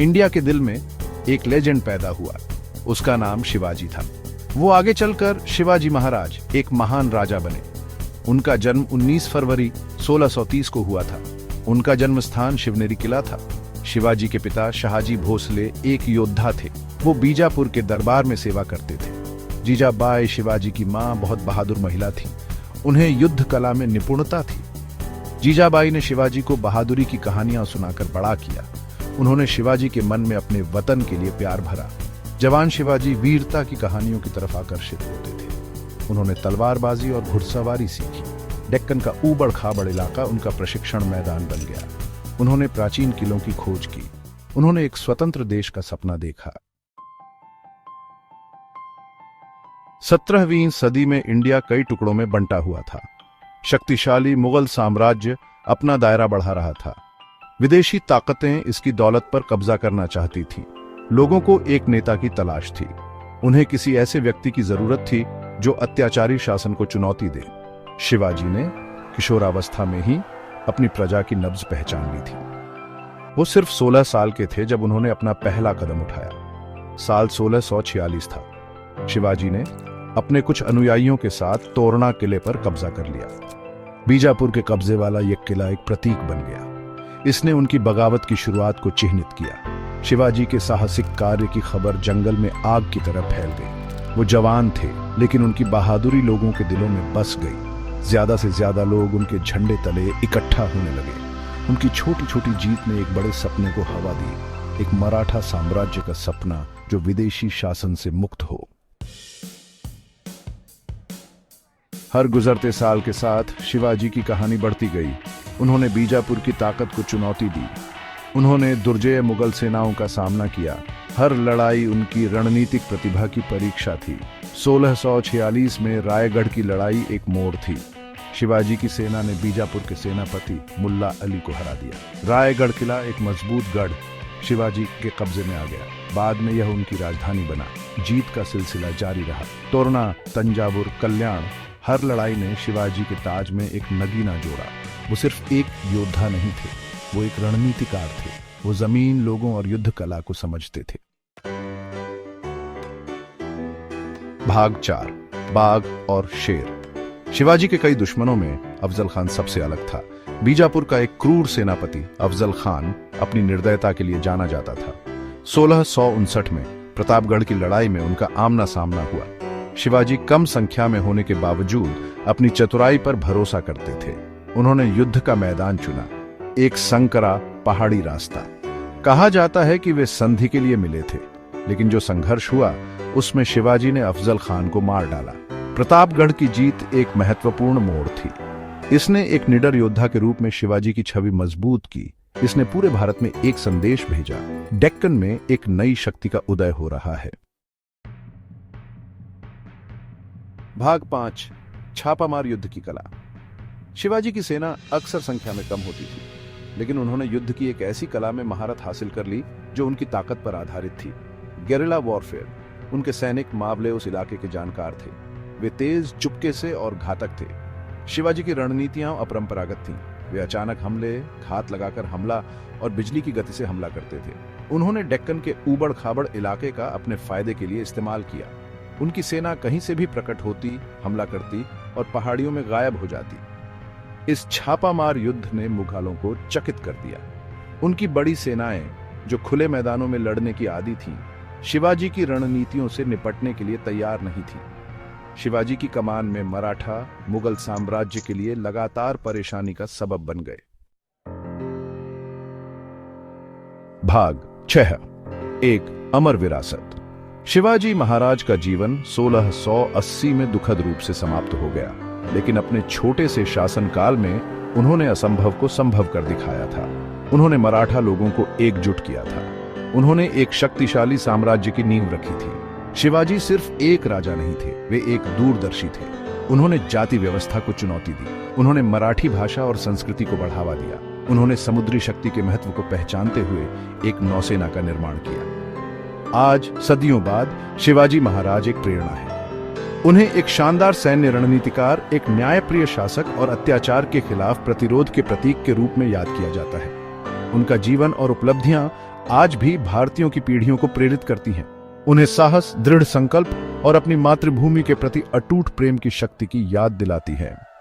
India के दिल में एक लेजेंड पैदा हुआ। उसका नाम शिवाजी था। वो आगे चलकर शिवाजी महाराज एक महान राजा बने। उनका जन्म 19 फरवरी 1630 को हुआ था। उनका जन्म स्थान शिवनेरी किला था। शिवाजी के पिता शाहजी भोसले एक योद्धा थे। वो बीजापुर के दरबार में सेवा करते थे। जीजाबाई शिवाजी की मां बहुत बहादुर महिला थी। उन्हें युद्ध कला में निपुणता थी। जीजाबाई ने शिवाजी को बहादुरी की कहानियां सुनाकर बड़ा किया। उन्होंने शिवाजी के मन में अपने वतन के लिए प्यार भरा। जवान शिवाजी वीरता की कहानियों की तरफ आकर्षित होते थे। उन्होंने तलवारबाजी और घुड़सवारी सीखी। डेक्कन का ऊबड़ खाबड़ इलाका उनका प्रशिक्षण मैदान बन गया। उन्होंने प्राचीन किलों की खोज की। उन्होंने एक स्वतंत्र देश का सपना देखा। 17वीं सदी में इंडिया कई टुकड़ों में बंटा हुआ था। शक्तिशाली मुगल साम्राज्य अपना दायरा बढ़ा रहा था। विदेशी ताकतें इसकी दौलत पर कब्जा करना चाहती थीं। लोगों को एक नेता की तलाश थी। उन्हें किसी ऐसे व्यक्ति की जरूरत थी जो अत्याचारी शासन को चुनौती दे। शिवाजी ने किशोरावस्था में ही अपनी प्रजा की नब्ज पहचान ली थी। वो सिर्फ 16 साल के थे जब उन्होंने अपना पहला कदम उठाया। साल 1646 था। शिवाजी ने अपने कुछ अनुयायियों के साथ तोरणा किले पर कब्जा कर लिया। बीजापुर के कब्जे वाला यह किला एक प्रतीक बन गया। इसने उनकी बगावत की शुरुआत को चिह्नित किया। शिवाजी के साहसिक कार्य की खबर जंगल में आग की तरह फैल गई। वो जवान थे, लेकिन उनकी बहादुरी लोगों के दिलों में बस गई। ज्यादा से ज्यादा लोग उनके झंडे तले इकट्ठा होने लगे। उनकी छोटी छोटी जीत ने एक बड़े सपने को हवा दी, एक मराठा साम्राज्य का सपना जो विदेशी शासन से मुक्त हो। हर गुजरते साल के साथ शिवाजी की कहानी बढ़ती गई। उन्होंने बीजापुर की ताकत को चुनौती दी। उन्होंने दुर्जय मुगल सेनाओं का सामना किया। हर लड़ाई उनकी रणनीतिक प्रतिभा की परीक्षा थी। 1646 में रायगढ़ की लड़ाई एक मोड़ थी। शिवाजी की सेना ने बीजापुर के सेनापति मुल्ला अली को हरा दिया। रायगढ़ किला एक मजबूत गढ़ शिवाजी के कब्जे में आ गया। बाद में यह उनकी राजधानी बना। जीत का सिलसिला जारी रहा। तोरणा, तंजावुर, कल्याण, हर लड़ाई ने शिवाजी के ताज में एक नगीना जोड़ा। वो सिर्फ एक योद्धा नहीं थे, वो एक रणनीतिकार थे। वो जमीन, लोगों और युद्ध कला को समझते थे। भाग 4, बाघ और शेर। शिवाजी के कई दुश्मनों में अफजल खान सबसे अलग था। बीजापुर का एक क्रूर सेनापति अफजल खान अपनी निर्दयता के लिए जाना जाता था। 1659 में प्रतापगढ़ की लड़ाई में उनका आमना सामना हुआ। शिवाजी कम संख्या में होने के बावजूद अपनी चतुराई पर भरोसा करते थे। उन्होंने युद्ध का मैदान चुना, एक संकरा पहाड़ी रास्ता। कहा जाता है कि वे संधि के लिए मिले थे, लेकिन जो संघर्ष हुआ उसमें शिवाजी ने अफजल खान को मार डाला। प्रतापगढ़ की जीत एक महत्वपूर्ण मोड़ थी। इसने एक निडर योद्धा के रूप में शिवाजी की छवि मजबूत की। इसने पूरे भारत में एक संदेश भेजा, डेक्कन में एक नई शक्ति का उदय हो रहा है। भाग 5, छापामार युद्ध की कला। शिवाजी की सेना अक्सर संख्या में कम होती थी, लेकिन उन्होंने युद्ध की एक ऐसी कला में महारत हासिल कर ली जो उनकी ताकत पर आधारित थी। Guerrilla warfare. उनके सैनिक मावले उस इलाके के जानकार थे। वे तेज, चुपके से और घातक थे। शिवाजी की रणनीतियां अपरंपरागत थीं। वे अचानक हमले, घात लगाकर हमला और बिजली की गति से हमला करते थे। उन्होंने डेक्कन के ऊबड़ खाबड़ इलाके का अपने फायदे के लिए इस्तेमाल किया। उनकी सेना कहीं से भी प्रकट होती, हमला करती और पहाड़ियों में गायब हो जाती। इस छापामार युद्ध ने मुगलों को चकित कर दिया। उनकी बड़ी सेनाएं, जो खुले मैदानों में लड़ने की आदी थीं, शिवाजी की रणनीतियों से निपटने के लिए तैयार नहीं थीं। शिवाजी की कमान में मराठा मुगल साम्राज्य के लिए लगातार परेशानी का सबब बन गए। भाग 6, एक अमर विरासत। शिवाजी महाराज का जीवन 1680 में दुखद रूप से समाप्त हो गया, लेकिन अपने छोटे से शासनकाल में उन्होंने असंभव को संभव कर दिखाया था। उन्होंने मराठा लोगों को एकजुट किया था। उन्होंने एक शक्तिशाली साम्राज्य की नींव रखी थी। शिवाजी सिर्फ एक राजा नहीं थे, वे एक दूरदर्शी थे। उन्होंने जाति व्यवस्था को चुनौती दी। उन्होंने मराठी भाषा और संस्कृति को बढ़ावा दिया। उन्होंने समुद्री शक्ति के महत्व को पहचानते हुए एक नौसेना का निर्माण किया। आज सदियों बाद शिवाजी महाराज एक प्रेरणा है। उन्हें एक शानदार सैन्य रणनीतिकार, एक न्यायप्रिय शासक और अत्याचार के खिलाफ प्रतिरोध के प्रतीक के रूप में याद किया जाता है। उनका जीवन और उपलब्धियां आज भी भारतीयों की पीढ़ियों को प्रेरित करती हैं। उन्हें साहस, दृढ़ संकल्प और अपनी मातृभूमि के प्रति अटूट प्रेम की शक्ति की याद दिलाती है।